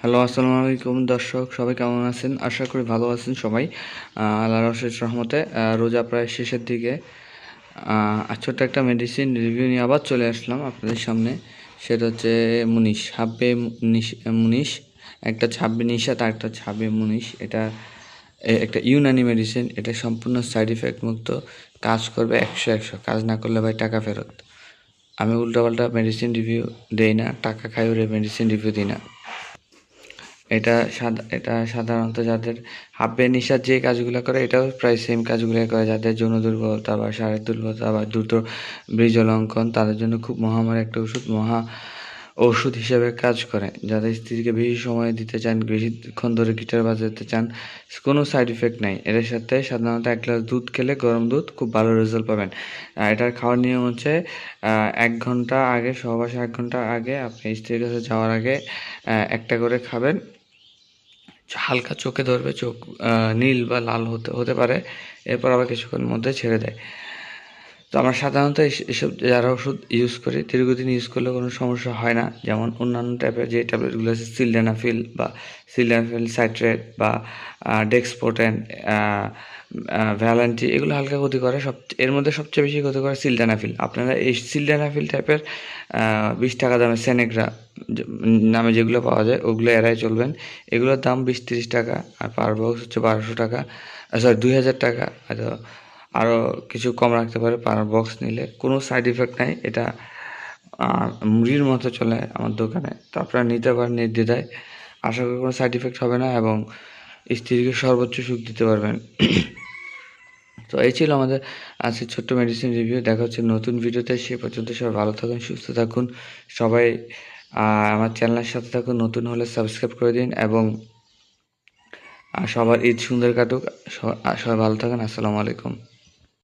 Hello, আসসালামু আলাইকুম দর্শক, সবাই কেমন আছেন? আশা করি ভালো আছেন সবাই। আল্লাহর অশেষ রহমতে রোজা প্রায় শেষের দিকে ছোট্ট একটা মেডিসিন রিভিউ নিয়ে আবার চলে আসলাম আপনাদের সামনে। সেটা হচ্ছে মুনিশ, হাব্বে মুনিশ। একটা ছাব্বে নিশাত আর একটা ছাব্বে মুনিশ। এটা একটা ইউনানি মেডিসিন। এটা সম্পূর্ণ সাইড ইফেক্ট মুক্ত, কাজ করবে 100 কাজ না করলে ভাই টাকা ফেরত। আমি উল্টাপাল্টা মেডিসিন রিভিউ দেই না, টাকা খাই ওরে মেডিসিন রিভিউ দিই না। এটা সাধারণত যাদের হাব্বে নিশার যে কাজগুলো করে এটাও প্রায় সেম কাজগুলো করে, যাদের যৌন দুর্বলতা বা শারীরিক দুর্বলতা বা দ্রুত বীর্যলঙ্ঘন, তাদের জন্য খুব মহামারী একটা ওষুধ হিসেবে কাজ করে। যাদের স্ত্রীকে বেশি সময় দিতে চান, বেশিক্ষণ ধরে গিটার বাজাতে চান, কোনো সাইড ইফেক্ট নাই। এটার সাথে সাধারণত 1 গ্লাস দুধ খেলে, গরম দুধ, খুব ভালো রেজাল্ট পাবেন। এটার খাওয়ার নিয়ম হচ্ছে 1 ঘন্টা আগে, সহবাসে 1 ঘন্টা আগে আপনি স্ত্রীর কাছে যাওয়ার আগে একটা করে খাবেন। হালকা চোখে ধরবে, চোখ নীল বা লাল হতে হতে পারে। এরপর আবার কিছুক্ষণের মধ্যে ছেড়ে দেয়। তো আমরা সাধারণত এসব যারা ওষুধ ইউজ করি, দীর্ঘদিন ইউজ করলে কোনো সমস্যা হয় না। যেমন অন্যান্য টাইপের যে ট্যাবলেটগুলো আছে, সিলডেনাফিল সাইট্রেট বা ডেক্সপোটেন, ভ্যালেন্টি, এগুলো হালকা ক্ষতি করে। এর মধ্যে সবচেয়ে বেশি ক্ষতি করে সিলডেনাফিল। আপনারা এই সিলডেনাফিল টাইপের 20 টাকা দামের সেনেগ্রা নামে যেগুলো পাওয়া যায় ওগুলো এড়াই চলবেন। এগুলোর দাম 20-30 টাকা, আর পার বক্স হচ্ছে 1200 টাকা, সরি 2000 টাকা। আরও কিছু কম রাখতে পারে পার বক্স নিলে। কোনো সাইড ইফেক্ট নাই। এটা মুড়ির মতো চলে আমার দোকানে। তো আপনারা নিতে পারেন নির্দ্বিধায়। আশা করি কোনো সাইড ইফেক্ট হবে না এবং স্ত্রীকে সর্বোচ্চ সুখ দিতে পারবেন। তো এই ছিল আমাদের আজকে ছোট্ট মেডিসিন রিভিউ। দেখা হচ্ছে নতুন ভিডিওতে। সে পর্যন্ত সবাই ভালো থাকুন, সুস্থ থাকুন। সবাই আমার চ্যানেলের সাথে থাকুন। নতুন হলে সাবস্ক্রাইব করে দিন এবং সবার ঈদ সুন্দর কাটুক। সবাই ভালো থাকুন। আসসালামু আলাইকুম।